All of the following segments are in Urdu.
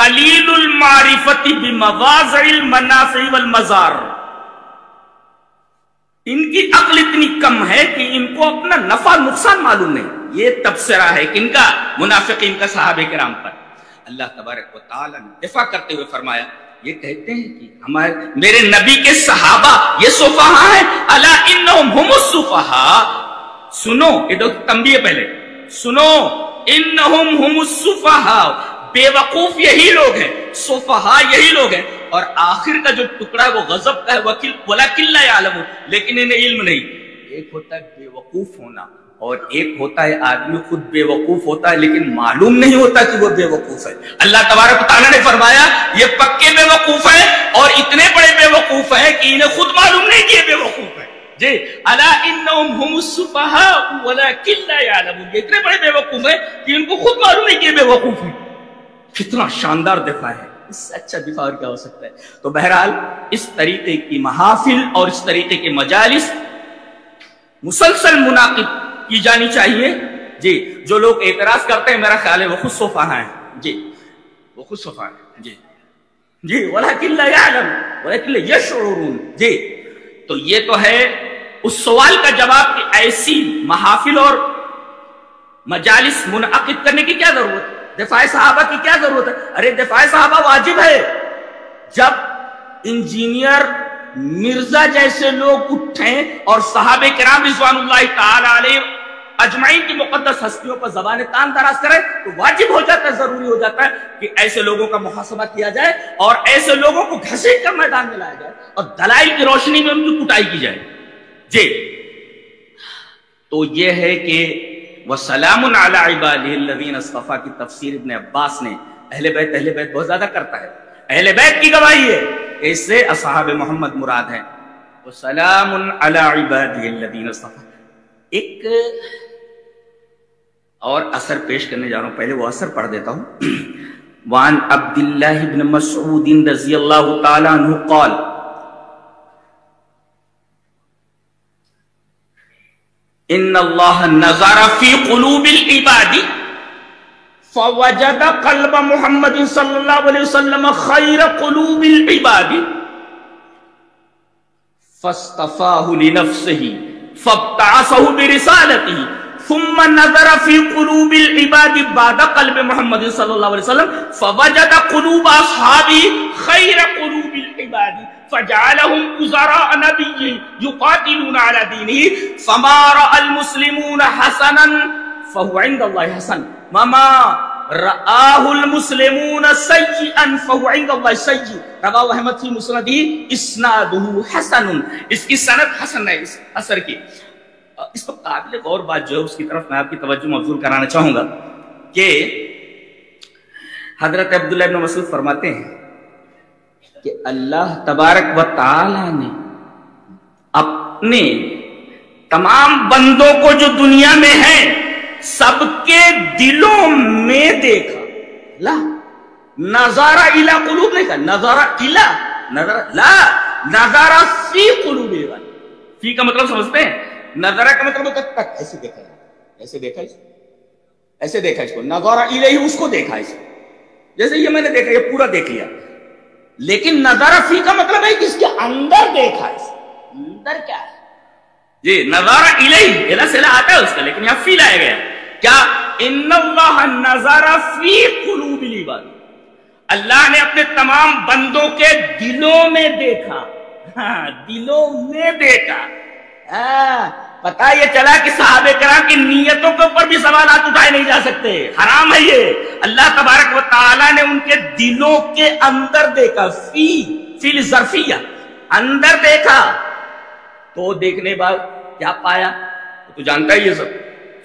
قلیل المعرفت بمواضع المنافع والمضار، ان کی عقل اتنی کم ہے کہ ان کو اپنا نفع نقصان معلوم نہیں. یہ تبصرہ ہے کن کا؟ منافقین کا صحابہ کرام پر. اللہ تبارک و تعالی نے دفاع کرتے ہوئے فرمایا، یہ کہتے ہیں کہ میرے نبی کے صحابہ یہ سفہاء ہیں. الا انہم ہم السفہاء، سنو یہ تو تنبیہ پہلے سنو، انہم ہم السفہاء، بے وقوف یہی لوگ ہیں، سفہاء یہی لوگ ہیں. اور آخر کا جو ٹکڑا ہے وہ غضب کا ہے، وَلَكِنْ لَا يَعْلَمُونَ، لیکن انہیں علم نہیں. ایک ہوتا ہے بے وقوف ہونا، اور ایک ہوتا ہے آدمی خود بے وقوف ہوتا ہے لیکن معلوم نہیں ہوتا کہ وہ بے وقوف ہے. اللہ تبارک و تعالیٰ نے فرمایا یہ پکے بے وقوف ہیں، اور اتنے بڑے بے وقوف ہیں کہ انہیں خود معلوم نہیں کہ یہ بے وقوف ہے. جی الا انہم ہم السفہاء ولکن لا یعلمون، یہ اتنے بڑے بے وقوف ہیں کہ ان کو خود معلوم نہیں کہ یہ بے وقوف ہے. کتنا شاندار دفاع ہے، اس سے اچھا دفاع اور کیا ہو سکتا ہے. تو بہرحال اس طریقے کی محافل اور اس طریقے کے مجالس مسلسل منعقد کی جانی چاہیے. جی جو لوگ اعتراض کرتے ہیں میرا خیال ہے وہ خود سفہاء ہیں. جی وہ خود سفہاء ہیں. جی جی ولکن لا یعلم ولکن لا یشعرون. جی تو یہ تو ہے اس سوال کا جواب کہ ایسی محافل اور مجالس منعقد کرنے کی کیا ضرورت ہے، دفاع صحابہ کی کیا ضرورت ہے. ارے دفاع صحابہ واجب ہے. جب انجینئر مرزا جیسے لوگ اٹھیں اور صحابہ کرام رضوان اللہ تعالی علیہ اجمعین کی مقدس ہستیوں پر زبان تان دراز کریں تو واجب ہو جاتا ہے، ضروری ہو جاتا ہے کہ ایسے لوگوں کا محاسبہ کیا جائے اور ایسے لوگوں کو گھسیٹ کر میدان میں لایا جائے اور دلائل کی روشنی میں ان کی کٹائی کی جائے. جی تو یہ ہے کہ وَسَلَامٌ عَلَىٰ عِبَادِهِ الَّذِينَ اصْطَفَىٰ کی تفسیر ابن عباس نے اہل بیت بہت زیادہ کرتا ہے. اہل بیت کی گواہی ہے کہ اس سے اصحاب محمد مراد ہیں. وَسَلَامٌ عَلَىٰ عِبَادِهِ الَّذِينَ اصْطَفَىٰ. ایک اور اثر پیش کرنے جا رہا ہوں، پہلے وہ اثر پڑھ دیتا ہوں. وعن عبداللہ بن مسعود رضی اللہ تعالی عنہ قال ان اللہ نظر فی قلوب العباد فوجد قلب محمد صلی اللہ علیہ وسلم خیر قلوب العباد فاصطفاہ لنفسہ فابتعثہ برسالتہ ثم نظر في قلوب العباد بعد قلب محمد صلی اللہ علیہ وسلم فوجد قلوب اصحابه خیر قلوب العباد فجعلهم وزراء نبيه يقاتلون على دينه فما رأى المسلمون حسنا فهو عند الله حسن وما رآه المسلمون سيئا فهو عند الله سيء. رواه احمد في مسنده اسناده حسن. اس کی سند حسن ہے اس اثر کی. اس پر قابل غور بات جو ہے اس کی طرف میں آپ کی توجہ مبذول کرانا چاہوں گا کہ حضرت عبداللہ ابن مسعود فرماتے ہیں کہ اللہ تبارک و تعالی نے اپنے تمام بندوں کو جو دنیا میں ہیں سب کے دلوں میں دیکھا. لا نظارہ الی قلوب نہیں کہا، نظارہ الی لا نظارہ فی قلوب العباد. فی کا مطلب سمجھتے ہیں؟ نظرہ کا مطلب تک ایسے دیکھا، ایسے دیکھا، ایسے دیکھا اس کو. نظارہ الیہ اس کو دیکھا، اسے جیسے یہ میں نے دیکھا یہ پورا دیکھ لیا. لیکن نظارہ فی کا مطلب ہے کہ اس کے اندر دیکھا، اس اندر کیا ہے. جی نظارہ الیہ الا سلا آتا ہے اس کا، لیکن یہاں فی لایا گیا. کیا ان اللہ نظارہ فی قلوب العباد، اللہ نے اپنے تمام بندوں کے دلوں میں دیکھا. دلوں میں دیکھا. پتا یہ چلا کہ صحابہ کرام کی نیتوں کے اوپر بھی سوالات اٹھائے نہیں جا سکتے، حرام ہے یہ. اللہ تبارک و تعالی نے ان کے دلوں کے اندر دیکھا. فی الظرفیہ اندر دیکھا. تو دیکھنے بعد کیا پایا تو جانتا ہے یہ سب.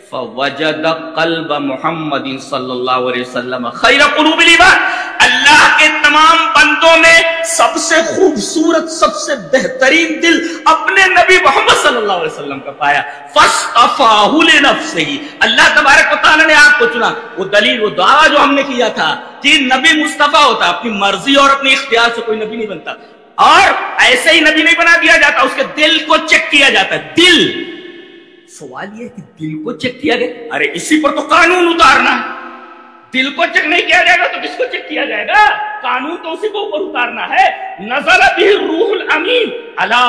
فوجد قلب محمد صلی اللہ علیہ وسلم خیر قلوب العباد. اللہ کے تمام بندوں میں سب سے خوبصورت سب سے بہترین دل اپنے نبی محمد صلی اللہ علیہ وسلم کا پایا. فاصطفاہ لنفسہ، اللہ تبارک و تعالی نے آپ کو چنا. وہ دلیل وہ دعویٰ جو ہم نے کیا تھا کہ نبی مصطفیٰ ہوتا، اپنی مرضی اور اپنی اختیار سے کوئی نبی نہیں بنتا، اور ایسے ہی نبی نہیں بنا دیا جاتا، اس کے دل کو چیک کیا جاتا ہے. دل سوال یہ ہے کہ دل کو چیک کیا گیا. ارے اسی پر تو قانون اتارنا ہے. دل کو چیک نہیں کیا جائے گا تو کس کو چیک کیا جائے گا؟ قانون تو اسی کو اوپر اتارنا ہے. نزل به الروح الامین علی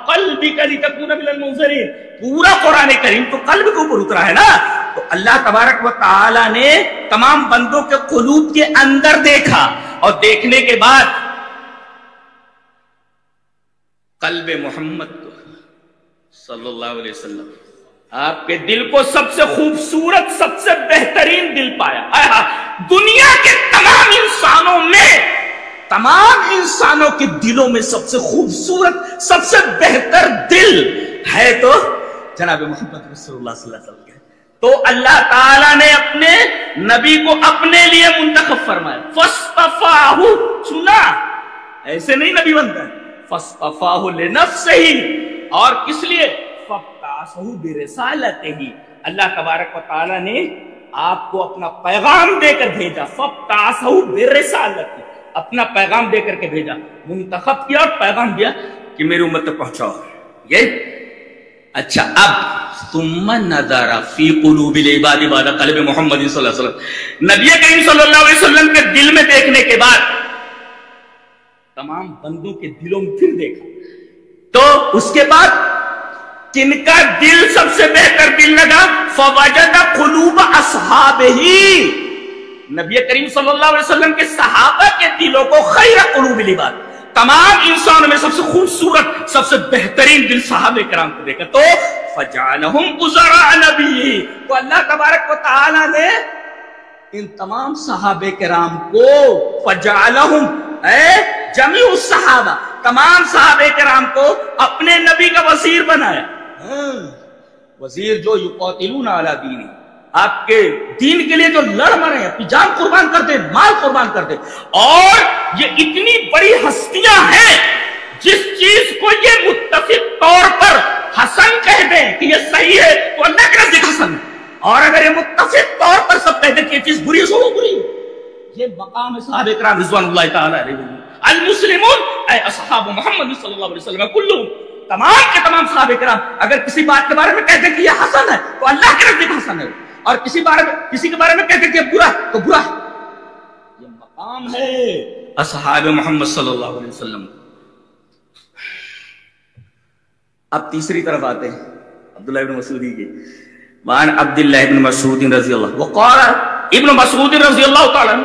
قلبک لتکون من المنذرین. پورا قرآن کریم تو قلب کے اوپر اترا ہے نا. تو اللہ تبارک و تعالی نے تمام بندوں کے قلوب کے اندر دیکھا اور دیکھنے کے بعد قلب محمد کو صلی اللہ علیہ وسلم آپ کے دل کو سب سے خوبصورت سب سے بہترین دل پایا. دنیا کے تمام انسانوں کے دلوں میں سب سے خوبصورت سب سے بہتر دل ہے تو جناب محمد رسول اللہ صلی اللہ علیہ وسلم. تو اللہ تعالیٰ نے اپنے نبی کو اپنے لیے منتخب فرمایا. فاصطفاہ، سنا ایسے نہیں نبی بنتا ہے. فاصطفاہ لنفسہ، اور کس لیے؟ فابتعثہ برسالتہ، اللہ تبارک و تعالیٰ نے آپ کو اپنا پیغام دے کر بھیجا. فابتعثہ برسالتہ، اپنا پیغام دے کر کے بھیجا، منتخب کیا اور پیغام دیا کہ میری امت تک پہنچاؤ. یہ اچھا. اب ثم نظر فی قلوب العباد بعد قلب محمد صلی اللہ علیہ وسلم، نبی کریم صلی اللہ علیہ وسلم کے دل میں دیکھنے کے بعد تمام بندوں کے دلوں میں پھر دیکھا. تو اس کے بعد کن کا دل سب سے بہتر دل لگا؟ فوجد قلوب اصحابہ، نبی کریم صلی اللہ علیہ وسلم کے صحابہ کے دلوں کو خیر قلوب العباد، تمام انسانوں میں سب سے خوبصورت سب سے بہترین دل صحابہ کرام کو دیکھا. تو فجعلہم وزراء نبی، تو اللہ تبارک و تعالی نے ان تمام صحابہ کرام کو فجعلہم جمیع الصحابہ، تمام صحابہ کرام کو اپنے نبی کا وزیر بنایا. وزیر جو یقاتلون علی دین، آپ کے دین کے لیے جو لڑ مرے ہیں، اپنی جان قربان کر دیں، مال قربان کر دیں. اور یہ اتنی بڑی ہستیاں ہیں جس چیز کو یہ متفق طور پر حسن کہہ دیں کہ یہ صحیح ہے تو اللہ کے نزدیک حسن ہے، اور اگر یہ متفق طور پر سب کہہ دیں کہ یہ چیز بری ہے تو وہ بری ہے. یہ مقام صحابہ کرام رضوان اللہ تعالی علیہم. المسلمون اے اصحاب محمد صلی اللہ علیہ وسلم کلهم، تمام کے تمام صحابہ کرام اگر کسی بات کے بارے میں کہتے ہیں کہ یہ حسن ہے تو اللہ کے نزدیک حسن ہے، اور کسی کے بارے میں کہتے ہیں کہ برا تو برا. یہ مقام ہے اصحاب محمد صلی اللہ علیہ وسلم. اب تیسری طرف آتے ہیں عبداللہ ابن مسعود کی. وعن عبداللہ ابن مسعود رضی اللہ وقال ابن مسعود رضی اللہ تعالی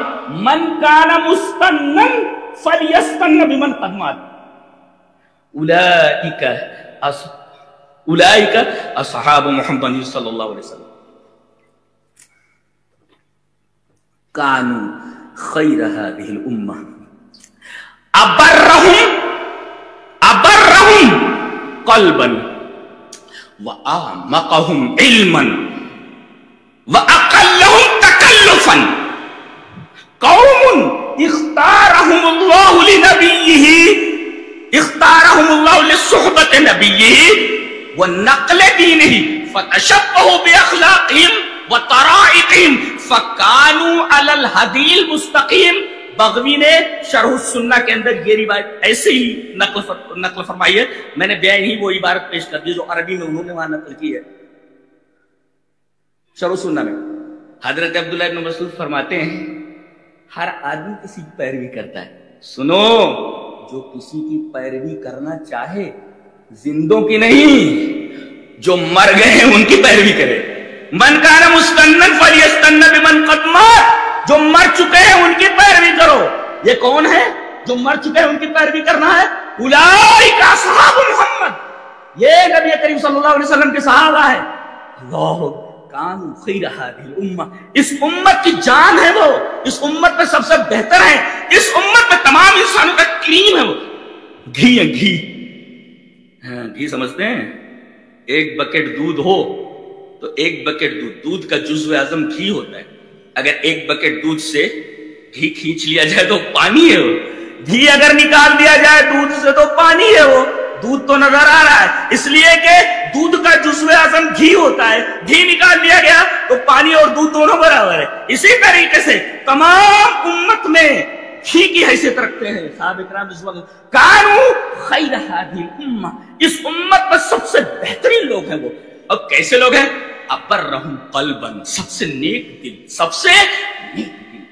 من کان مستنا فلیستن بمن قد مات اولئک اصحاب محمد صلی اللہ علیہ وسلم كانوا خير هذه الأمة أبرهم قلبا وأعمقهم علما وأقلهم تكلفا قوم اختارهم الله لنبيه، اختارهم الله لصحبة نبيه ونقل دينه فتشبهوا بأخلاقهم وطرائقهم فکانوا علی الہدی المستقیم. بغوی نے شرح السنہ کے اندر یہ روایت ایسے ہی نقل فرمائی ہے. میں نے بیان ہی وہ عبارت پیش کر دی جو عربی میں انہوں نے وہاں نقل کی ہے. شرح السنہ میں حضرت عبداللہ ابن مسعود فرماتے ہیں ہر آدمی کسی کی پیروی کرتا ہے. سنو، جو کسی کی پیروی کرنا چاہے، زندوں کی نہیں، جو مر گئے ہیں ان کی پیروی کرے. من کان مستنن فلیستن بمن قد مات، جو مر چکے ہیں ان کی پیروی کرو. یہ کون ہے جو مر چکے ہیں ان کی پیروی کرنا ہے؟ اولئک اصحاب محمد، یہ نبی کریم صلی اللہ علیہ وسلم کے صحابہ ہیں. اللہ کانوا خیر هذه الامه، اس امت کی جان ہے وہ، اس امت میں سب سے بہتر ہے، اس امت میں تمام انسانوں کا کریم ہے وہ. گھی ہے گھی، ہاں گھی سمجھتے ہیں؟ ایک بکٹ دودھ ہو تو ایک بکٹ دودھ کا جزو اعظم گھی ہوتا ہے. اگر ایک بکٹ دودھ سے گھی کھینچ لیا جائے تو پانی ہے وہ. گھی اگر نکال دیا جائے دودھ سے تو پانی ہے وہ. دودھ تو نظر آ رہا ہے اس لیے کہ دودھ کا جزو اعظم گھی ہوتا ہے. گھی نکال دیا گیا تو پانی اور دودھ دونوں برابر ہے. اسی طریقے سے تمام امت میں گھی کی حیثیت رکھتے ہیں صحابہ کرام رضوان اللہ. کانوا خیر هذه الامه، اس امت میں سب سے بہترین لوگ ہیں وہ. اب کیسے لوگ ہیں؟ ابرہم قلبا، سب سے نیک دل، سب سے نیک دل.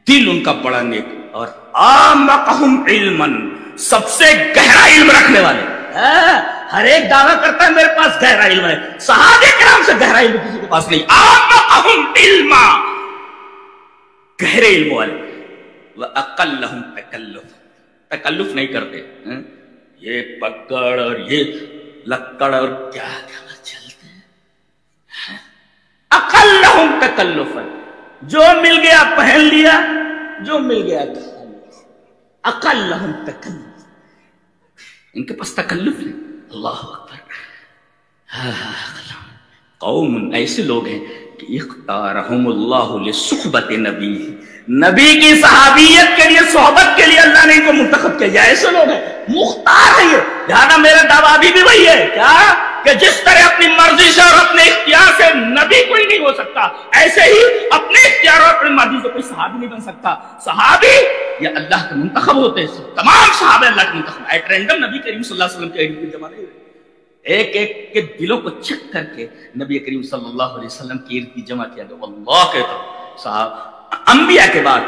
دل ان کا بڑا نیک، اور اعمقہم علما، سب سے گہرا علم رکھنے والے. ہر ایک دعویٰ کرتا ہے میرے پاس گہرا علم ہے، صحابہ کرام سے گہرا علم کسی کے پاس نہیں. اعمقہم علما، گہرے علم والے. واقلہم تکلف، تکلف نہیں کرتے. یہ پکڑ اور یہ لکڑ اور کیا کیا چلتے ہیں. اقلہم تکلفا، جو مل گیا پہن لیا، جو مل گیا کھا لیا. اقلہم تکلف، ان کے پاس تکلف نہیں. اللہ اکبر. قوم، ایسے لوگ ہیں کہ اختارہم اللہ لصحبت نبی، نبی کی صحابیت کے لیے، صحبت کے لیے اللہ نے ان کو منتخب کیا. ایسے لوگ ہیں، مختار ہے یہ. لہذا میرا دعویٰ بھی وہی ہے، کیا کہ جس طرح اپنی مرضی سے اور اپنے اختیار سے نبی کوئی نہیں ہو سکتا، ایسے ہی اپنے اختیار اور اپنی مرضی سے کوئی صحابی نہیں بن سکتا. صحابی یہ اللہ کے منتخب ہوتے ہیں، تمام صحابہ اللہ کے منتخب. ایٹ رینڈم نبی کریم صلی اللہ علیہ وسلم کے علم کی جمع نہیں ہوئی. ایک ایک کے دلوں کو چیک کر کے نبی کریم صلی اللہ علیہ وسلم کی علم کی جمع کیا گیا. واللہ کہتا ہوں صاحب، انبیاء کے بعد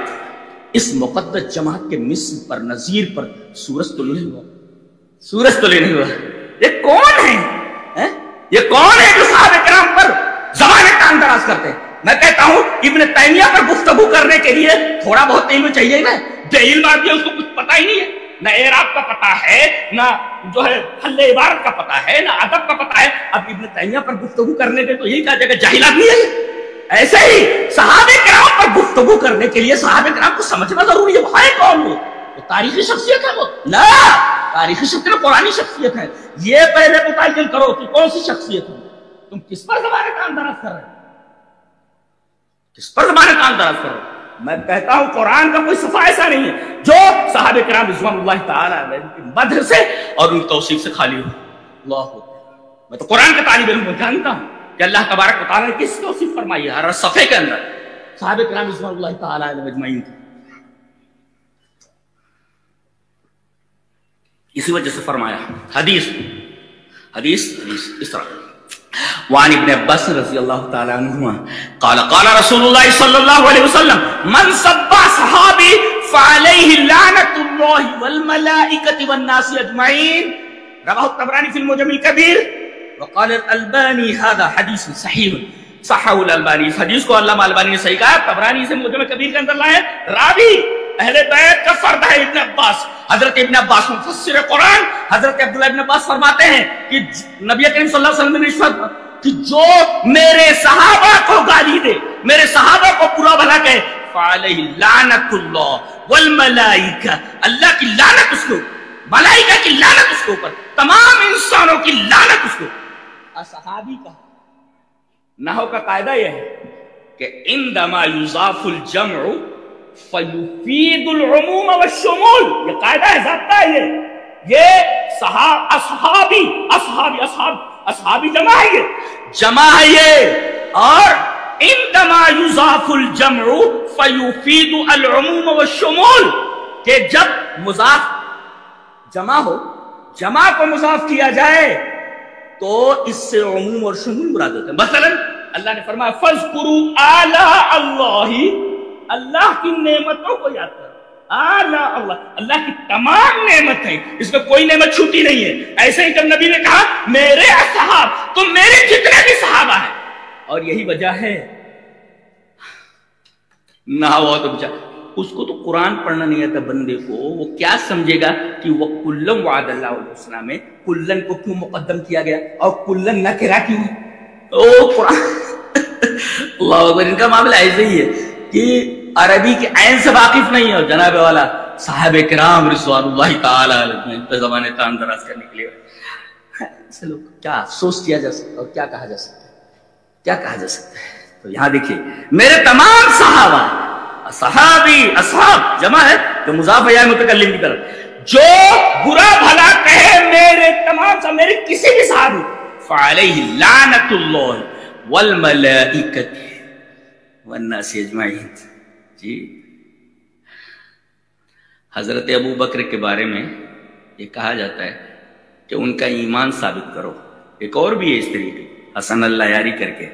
اس مقدس جماعت کے مثل پر، نظیر پر سورج تو نہیں ہوا، سورج تو نہیں ہوا. یہ کون ہے؟ یہ کون ہے جو صحابہ کرام پر زمانے کا اندراز کرتے ہیں؟ میں کہتا ہوں ابن تیمیہ پر گفتگو کرنے کے لیے تھوڑا بہت علم چاہیے نا. جو علم آدمی ہے اس کو کچھ پتا ہی نہیں ہے، نہ اعراب کا پتا ہے، نہ جو ہے حل عبارت کا پتا ہے، نہ ادب کا پتا ہے. اب ابن تیمیہ پر گفتگو کرنے کے تو یہی کہا جائے گا جاہل آدمی ہے. ایسے ہی صحابہ کرام پر گفتگو کرنے کے لیے صحابہ کرام کو سمجھنا ضروری ہے. وہ ہے کون؟ وہ تاریخی شخصیت ہے؟ وہ نہ تاریخی شخصیت، پرانی شخصیت ہے. یہ پہلے متعین کرو کہ کون سی شخصیت ہے. تم کس پر زمانے کا اندراز کر رہے ہو؟ کس پر زمانے کا اندراز کر رہے ہو؟ میں کہتا ہوں قرآن کا کوئی صفحہ ایسا نہیں ہے جو صحابہ کرام رضوان اللہ تعالی علیہم کی مدح سے اور ان توصیف سے خالی ہو. اللہ اکبر. میں تو قرآن کے طالب علم کو جانتا ہوں کہ اللہ تبارک و تعالیٰ نے کس توصیف فرمائی ہے ہر صفحے کے اندر صحابہ کرام رضوان اللہ تعالی علیہم اجمعین کی. اسی وجہ سے فرمایا حدیث اس طرح. وعن ابن عباس رضی اللہ تعالی عنہما قال قال رسول اللہ صلی اللہ علیہ وسلم من سب صحابی فعلیہ لعنت اللہ والملائکۃ والناس اجمعین. رواه الطبرانی فی المعجم الکبیر وقال الالبانی هذا حدیث صحیح. صححہ الالبانی. اس حدیث کو علامہ البانی نے صحیح کہا. طبرانی سے معجم کبیر کے اندر لائے. راوی اہل بیت کا فرد ہے ابن عباس. حضرت ابن عباس مفسر قرآن حضرت عبداللہ ابن عباس فرماتے ہیں کہ نبی کریم صلی اللہ علیہ وسلم نے ارشاد کہ جو میرے صحابہ کو گالی دے، میرے صحابہ کو برا بھلا کہے، فعلیہ لعنت اللہ والملائکہ، اللہ کی لعنت اس کو، ملائکہ کی لعنت اس کے اوپر، تمام انسانوں کی لعنت اس کو. صحابی کا نحو کا قاعدہ یہ ہے کہ عندما یضاف الجمع فیفید العموم والشمول. یہ قاعدہ ہے، ضابطہ ہے. یہ اصحابی جمع ہے، یہ جمع ہے یہ. اور عندما یضاف الجمع فیفید العموم والشمول، کہ جب مضاف جمع ہو، جمع کو مضاف کیا جائے تو اس سے عموم اور شمول مراد ہوتے ہیں. مثلا اللہ نے فرمایا فَاذْكُرُوا آلَاءَ اللَّهِ، اللہ کی نعمتوں کو یاد کرو. آلَاءَ اللہ، اللہ کی تمام نعمتیں، اس میں کوئی نعمت چھوٹی نہیں ہے. ایسے ہی جب نبی نے کہا میرے اصحاب، تو میرے جتنے بھی صحابہ ہیں. اور یہی وجہ ہے نہ ہوا تو بچہ اس کو تو قرآن پڑھنا نہیں آتا بندے کو، وہ کیا سمجھے گا کہ وہ کلن وعد اللہ الحسنہ میں کلن کو کیوں مقدم کیا گیا اور کلن نہ کرا کیوں ہے؟ او قرآن اللہ اکبر. ان کا معاملہ ایسے ہی ہے کہ عربی کی عین سے واقف نہیں ہے. اور جناب والا صحابہ کرام رضوان اللہ تعالی علیہم پہ زمانے کا اندراز کرنے کے لیے ایسے لوگ کیا افسوس کیا جا سکتا ہے اور کیا کہا جا سکتا ہے، کیا کہا جا سکتا ہے. تو یہاں دیکھیے میرے تمام صحابہ، صحابی اصحاب جمع ہے جو مضاف ہے متکلم کی طرف، جو برا بھلا کہے میرے تمام صحابہ، میرے کسی بھی صحابی، فعلیہ لعنت اللہ والملائکۃ والناس اجمعین. جی حضرت ابو بکر کے بارے میں یہ کہا جاتا ہے کہ ان کا ایمان ثابت کرو. ایک اور بھی ہے اس طریقے حسن اللہ یاری کر کے،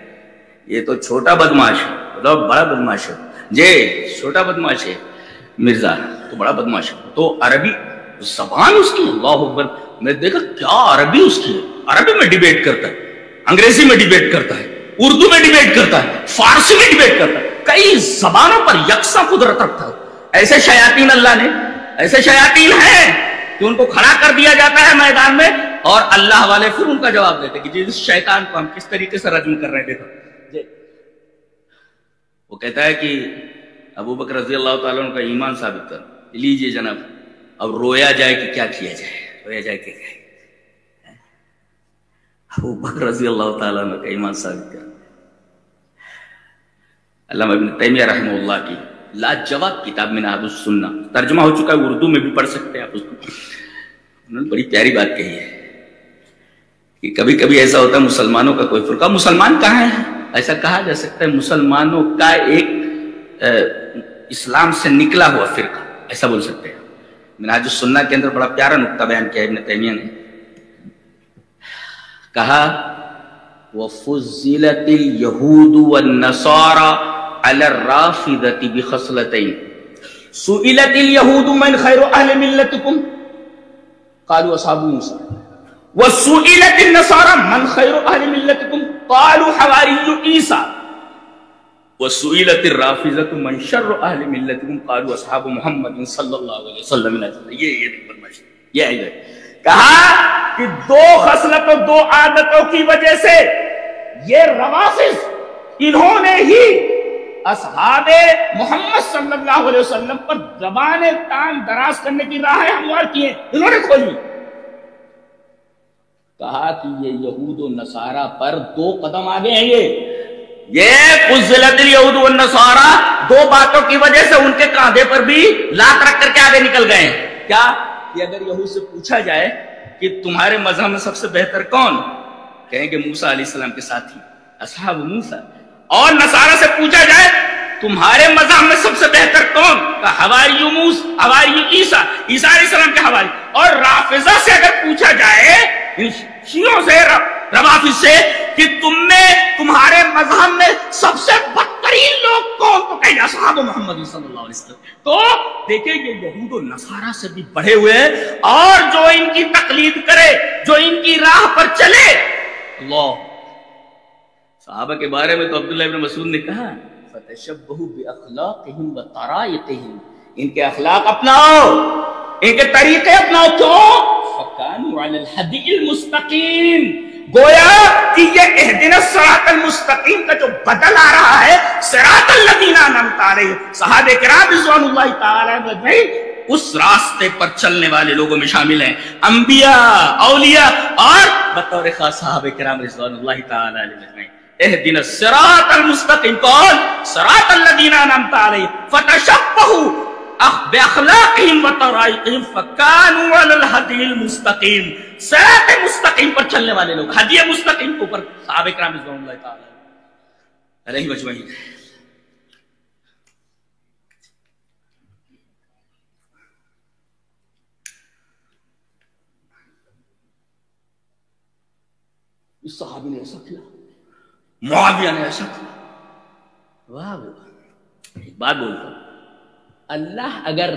یہ تو چھوٹا بدماش ہے، بڑا بدماش ہے. جی چھوٹا بدماش ہے مرزا تو بڑا بدماش ہے، تو عربی زبان اس کی اللہ اکبر، میں دیکھا کیا عربی اس کی ہے، عربی میں ڈیبیٹ کرتا ہے، انگریزی میں ڈیبیٹ کرتا ہے، اردو میں ڈیبیٹ کرتا ہے، فارسی میں ڈیبیٹ کرتا ہے، کئی زبانوں پر یکساں قدرت رکھتا ہے. ایسے شیاطین اللہ نے، ایسے شیاطین ہیں کہ ان کو کھڑا کر دیا جاتا ہے میدان میں، اور اللہ والے پھر ان کا جواب دیتے کہ جس شیطان کو ہم کس طریقے سے رجم کر رہے ہیں دیکھو. وہ کہتا ہے کہ ابو بکر رضی اللہ تعالیٰ عنہ کا ایمان ثابت کر لیجئے جناب، اب رویا جائے کہ کیا کیا جائے، رویا جائے کہ کیا. ابو بکر رضی اللہ تعالیٰ عنہ کا ایمان ثابت کر. علامہ ابن تیمیہ رحمہ اللہ کی لاجواب کتاب منہاج السنہ ترجمہ ہو چکا ہے، اردو میں بھی پڑھ سکتے ہیں آپ اس کو. انہوں نے بڑی پیاری بات کہی ہے کہ کبھی کبھی ایسا ہوتا ہے مسلمانوں کا کوئی فرقہ، مسلمان کہاں ہے ایسا کہا جا سکتا ہے، مسلمانوں کا ایک اسلام سے نکلا ہوا فرقہ ایسا بول سکتے ہیں. منہاج السنہ کے اندر بڑا پیارا نقطہ بیان کیا ابن تیمیہ نے، کہا وَفُضِّلَتِ الْيَهُودُ وَالنَّصَارَى عَلَى الرَّافِضَةِ بِخَصْلَتَيْنِ سُئِلَتِ الْيَهُودُ مَنْ خَيْرُ أَهْلِ مِلَّتِكُمْ قَالُوا أَصْحَابُ مُوسَىٰ وَسُئِلَتِ النَّصَارَى مَنْ خَيْرُ أَهْلِ مِلَّتِكُمْ قَالُوا حَوَارِيُّ عِيسَىٰ وَسُئِلَتِ الرَّافِضَةُ مَنْ شَرُّ أَهْلِ مِلَّتِكُمْ قَالُوا أَصْحَابُ مُحَمَّدٍ صلی اللہ علیہ وسلم. یہ ہے کہا کہ دو خصلتوں دو عادتوں کی وجہ سے یہ روافض انہوں نے ہی اصحاب محمد صلی اللہ علیہ وسلم پر زبان تان دراز کرنے کی راہیں ہموار کی ہیں، انہوں نے کھولی. کہا کہ یہ یہود و نصارہ پر دو قدم آگے ہیں. یہ فضلت الیہود والنصارہ دو باتوں کی وجہ سے ان کے کاندھے پر بھی لات رکھ کر کے آگے نکل گئے ہیں. کیا کہ اگر یہود سے پوچھا جائے کہ تمہارے مذہب میں سب سے بہتر کون، کہیں گے موسیٰ علیہ السلام کے ساتھی اصحاب موسیٰ. اور نصارہ سے پوچھا جائے تمہارے مذہب میں سب سے بہتر کون، کہ حواریو موسیٰ، حواریو عیسیٰ، عیسیٰ علیہ السلام کے حواری. اور رافضہ سے اگر پوچھا جائے شیعوں سے، روافض سے، کہ تم میں تمہارے مذہب میں سب سے بدترین لوگ کون، تو کہیں اصحاب محمد صلی اللہ علیہ وسلم. تو دیکھیں یہ یہود و نصارہ سے بھی بڑھے ہوئے ہیں، اور جو ان کی تقلید کرے، جو ان کی راہ پر چلے. اللہ صحابہ کے بارے میں تو عبداللہ ابن مسعود نے کہا فَتَشَبَّهُ بِأَخْلَاقِهِمْ وَطَرَائِقِهِمْ، ان کے اخلاق اپناؤ، ان کے طریقے اپناؤ. کیوں؟ فَكَانُوا عَلَى الْهَدِيِّ الْمُسْتَقِيمِ. گویا کہ یہ اہدنا الصراط المستقیم کا جو بدل آ رہا ہے، صراط الذین انعمت علیہم، صحابہ کرام رضوان اللہ تعالی اجمعین اس راستے پر چلنے والے لوگوں میں شامل ہیں، انبیاء، اولیاء، اور بطور خاص صحابہ کرام رضوان اللہ تعالی اجمعین. اہدنا الصراط المستقیم، کون؟ صراط الذین انعمت علیہم فتشبہوا بِأَخْلَاقِهِمْ وَطَرَائِقِهِمْ فَكَانُوا عَلَى الْهَدِيِّ الْمُسْتَقِيمِ. صراط مستقیم پر چلنے والے لوگ، ہدی مستقیم کے اوپر صحابہ کرام رضوان اللہ تعالی علیہ اجمعین. اس صحابی نے ایسا کیا، معاویہ نے ایسا کیا. واہ واہ. ایک بات بولتا ہوں، اللہ اگر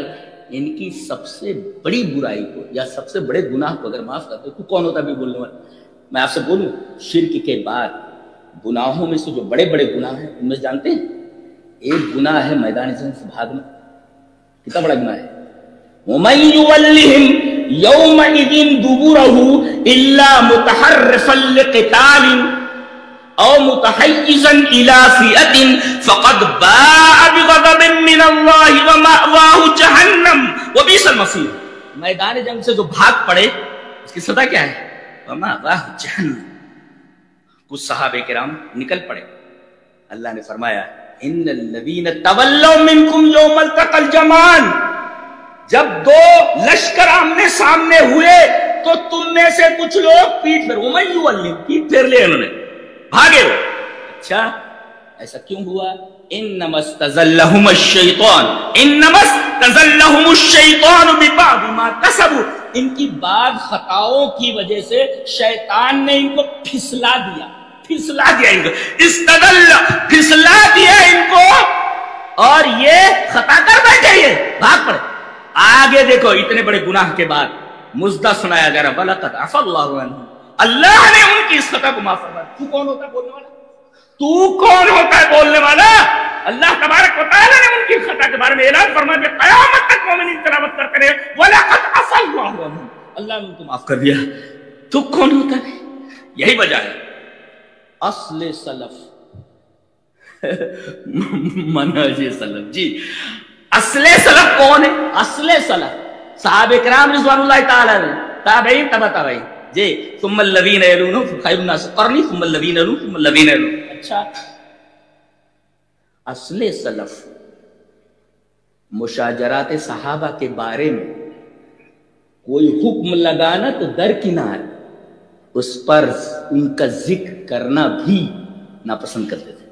ان کی سب سے بڑی برائی کو یا سب سے بڑے گناہ کو اگر معاف کرتے تو کون ہوتا بھی بولنے والا؟ میں آپ سے بولوں، شرک کے بعد گناہوں میں سے جو بڑے بڑے گناہ ہیں ان میں جانتے ہیں ایک گناہ ہے میدان جنگ سے بھاگنا. کتنا بڑا گناہ ہے؟ وَمَن يُوَلِّهِمْ يَوْمَئِذٍ دُبُرَهُ إِلَّا مُتَحَرِّفًا لِقِتَالٍ او متحیزا الى فئة فقد باء بغضب من اللہ ومأواہ جہنم وبئس المصیر. میدان جنگ سے جو بھاگ پڑے اس کی سزا کیا ہے؟ ومأواہ جہنم. کچھ صحابہ کرام نکل پڑے، اللہ نے فرمایا ان الذین تولوا منکم یوم التقى الجمعان، جب دو لشکر آمنے سامنے ہوئے تو تم میں سے کچھ لوگ پیٹ پھیر، ومن یولہم، پیٹ پھیر لے انہوں نے، بھاگے ہو. اچھا ایسا کیوں ہوا؟ انما استزلهم الشیطان، انما استزلهم الشیطان ببعض ما کسبوا، ان کی بعض خطاؤں کی وجہ سے شیطان نے ان کو پھسلا دیا، پھسلا دیا ان کو، استدل، پھسلا دیا ان کو اور یہ خطا کر بیٹھے، یہ بھاگ پڑے. آگے دیکھو اتنے بڑے گناہ کے بعد مزدہ سنایا جا رہا وَلَقَدْ عَفَا اللَّهُ عَنْهُمْ، اللہ نے ان کی اس خطا کو معاف فرمایا. تو کون ہوتا ہے بولنے والا؟ تو کون ہوتا ہے بولنے والا؟ اللہ تبارک و تعالیٰ نے ان کی خطا کے بارے میں اعلان فرما دیا، قیامت تک مومنین تلاوت کرتے رہے وَلَقَدْ عَفَا اللَّهُ عَنْهُمْ، اللہ نے ان کو معاف کر دیا. تو کون ہوتا ہے؟ یہی وجہ ہے اصل سلف منہج سلف. جی اصل سلف کون ہے؟ اصل سلف صحابہ کرام رضوان اللہ تعالی علیہ، تابعین تبع تابعین. جی ثم الذین یلونہم خیر الناس قرنی ثم الذین یلونہم ثم الذین یلونہم. اچھا اصل سلف مشاجرات صحابہ کے بارے میں کوئی حکم لگانا تو درکنار، اس پر ان کا ذکر کرنا بھی ناپسند کرتے تھے.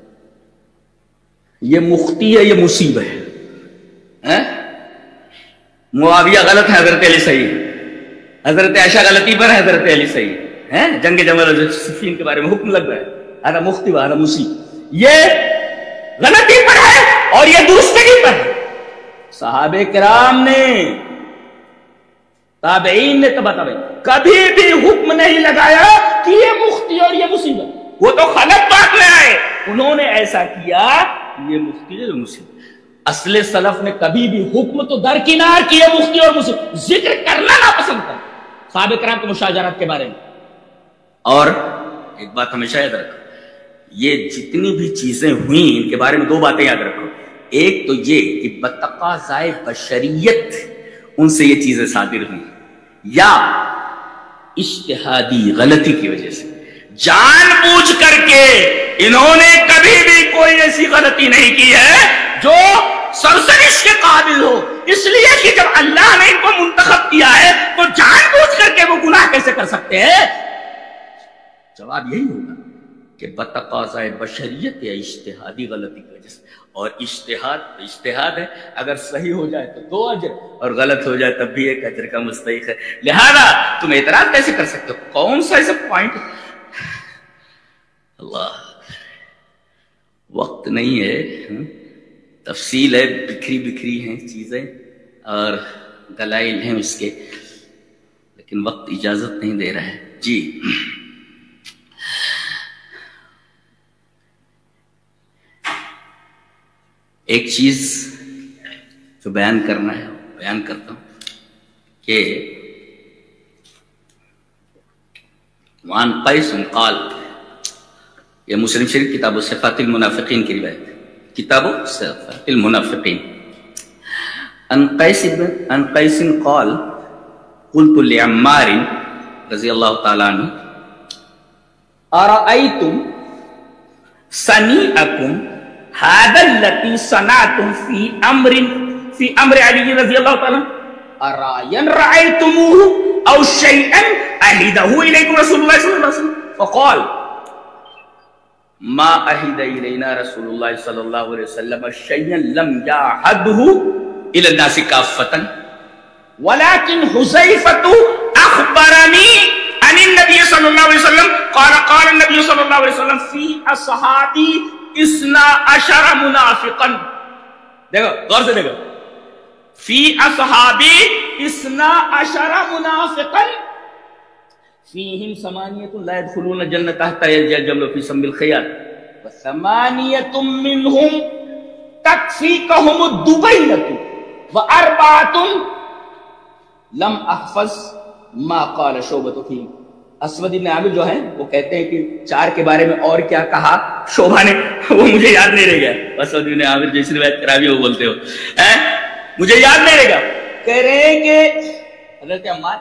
یہ مختی ہے، یہ مصیبت ہے. معاویہ غلط ہے، حضرت علی صحیح ہے. حضرت عائشہ غلطی پر ہے، حضرت علی صحیح ہے. جنگ جمل اور صفین کے بارے میں حکم لگ رہا ہے، ہذا مختی و ہذا مصیب. یہ غلطی پر ہے اور یہ درستگی پر ہے. صحابہ کرام نے، تابعین نے، تبع تابعین کبھی بھی حکم نہیں لگایا کہ یہ مختی اور یہ مصیبت. وہ تو غلط بات میں آئے، انہوں نے ایسا کیا، یہ مختی اور مصیبت. اصل سلف نے کبھی بھی حکم تو درکنار کیے مختی اور مصیبت، ذکر کرنا ناپسند کر صحابہ کرام کے مشاجرات کے بارے میں. اور ایک بات ہمیشہ یاد رکھو، یہ جتنی بھی چیزیں ہوئیں ان کے بارے میں دو باتیں یاد رکھو. ایک تو یہ کہ بتقاضائے بشریت ان سے یہ چیزیں صادر ہوئی، یا اجتہادی غلطی کی وجہ سے جان بوجھ کر کے انہوں نے کبھی بھی کوئی ایسی غلطی نہیں کی ہے جو سرزنش کے قابل ہو. اس لیے کہ جب اللہ نے ان کو منتخب کیا ہے تو جان بوجھ کر کے وہ گناہ کیسے کر سکتے ہیں؟ جواب یہی ہوگا کہ بتقاضائے بشریت یا اجتہادی غلطی کی وجہ سے. اور اجتہاد ہے، اگر صحیح ہو جائے تو 2 اجر اور غلط ہو جائے تب بھی 1 اجر کا مستحق ہے. لہذا تم اعتراض کیسے کر سکتے ہو؟ کون سا ایسا پوائنٹ؟ اللہ وقت نہیں ہے، تفصیل ہے، بکھری ہیں چیزیں اور دلائل ہیں اس کے، لیکن وقت اجازت نہیں دے رہا ہے. جی ایک چیز جو بیان کرنا ہے بیان کرتا ہوں کہ وعن قیس قال، یہ مسلم شریف کتاب صفات المنافقین کی روایت ہے، کتاب صفات المنافقین. ان قیس قال قلت لعمار رضی اللہ تعالیٰ عنہ ارأیتم صنیعکم هذا الذي صنعتم في امر علی رضی اللہ تعالیٰ ارایا رأیتموه او شیئا اہدہ الیکم رسول اللہ صلی اللہ علیہ وسلم فقال ما اہد الینا رسول اللہ صلی اللہ علیہ وسلم شیئا لم یعہدہ الی الناس کافۃ ولكن حذیفۃ اخبرنی عن النبی صلی اللہ علیہ وسلم قال النبی صلی اللہ علیہ وسلم فی اصحابی 12 منافقا. دیکھو غور سے دیکھو، فی اصحابی 12 منافقا فیہم 8 لا يدخلون الجنة حتى يلج الجمل في سم الخياط و8 منهم تكفيكهم الدبيلة و4 لم احفظ ما قال شعبة فيهم. اسود بن عامر جو ہیں وہ کہتے ہیں کہ 4 کے بارے میں اور کیا کہا شعبہ نے وہ مجھے یاد نہیں رہ گیا. اسود بن عامر جیسی روایت کراوی وہ بولتے ہو، مجھے یاد نہیں رہ گیا. کہہ رہے ہیں کہ حضرت عمار،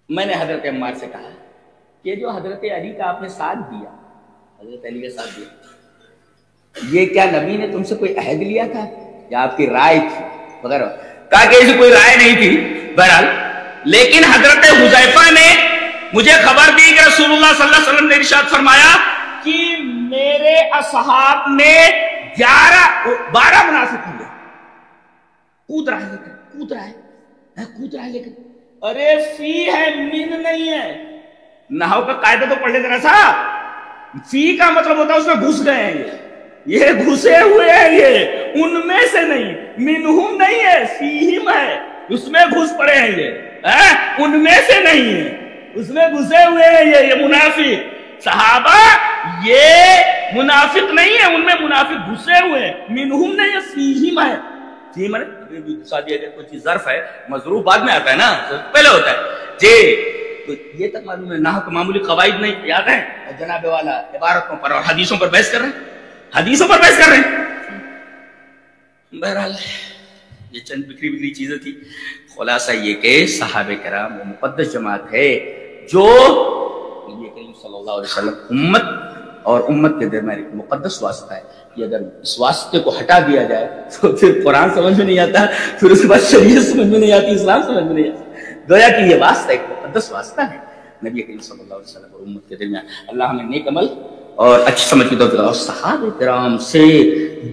میں نے حضرت عمار سے کہا کہ جو حضرت علی کا آپ نے ساتھ دیا، حضرت علی کا ساتھ دیا، یہ کیا نبی نے تم سے کوئی عہد لیا تھا یا آپ کی رائے تھی وغیرہ؟ کہا کہ ایسی کوئی رائے نہیں تھی. بہرحال لیکن حضرت حذیفہ نے مجھے خبر دی کہ رسول اللہ صلی اللہ علیہ وسلم نے ارشاد فرمایا کہ میرے اصحاب نے 12 منافق ہوئے. کود رہا ہے لیکن ارے فی ہے من نہیں ہے. نحو کا قاعدہ تو پڑھ لیتے نا صاحب، فی کا مطلب ہوتا ہے اس میں گھس گئے ہیں یہ. یہ گھسے ہوئے ہیں، یہ ان میں سے نہیں، منہم نہیں ہے، فیہم ہے، اس میں گھس پڑے ہیں یہ، ان میں سے نہیں ہے، اس میں گھسے ہوئے ہیں یہ منافق۔ صحابہ یہ منافق نہیں ہے، ان میں منافق گھسے ہوئے ہیں، منہم نہیں ہے، فیہم ہے۔ فیہم ہے بھی گھسا دیا گیا، کوئی چیز ظرف ہے، مظروف بعد میں آتا ہے نا، پہلے ہوتا ہے جی۔ تو یہ تک معلوم ہے، نحو معمولی قواعد نہیں یاد ہیں، جناب والا عبارتوں پر اور حدیثوں پر بحث کر رہے ہیں، حدیثوں پر بحث کر رہے ہیں۔ بہرحال یہ چند بکھری بکھری چیزیں تھی، خلاصہ یہ کہ صحابہ کرام وہ مقدس جماعت ہے جو نبی کریم صلی اللہ علیہ وسلم امت اور امت کے درمیان ایک مقدس واسطہ ہے۔ یہ اگر اس واسطے کو ہٹا دیا جائے تو پھر قرآن سمجھ میں نہیں آتا، پھر اس کے بعد شریعت سمجھ میں نہیں آتی، اسلام سمجھ میں نہیں آتا۔ گویا کہ یہ واسطہ ایک مقدس واسطہ ہے نبی کریم صلی اللہ علیہ وسلم اور امت کے درمیان۔ اللہ ہمیں نیک عمل اور اچھی سمجھ کی توفیق اور صحابہ کرام سے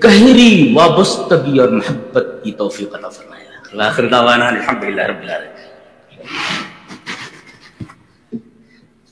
گہری وابستگی اور محبت کی توفیق عطا فرمائے۔ آخر دعوانا الحمدللہ رب العالمین۔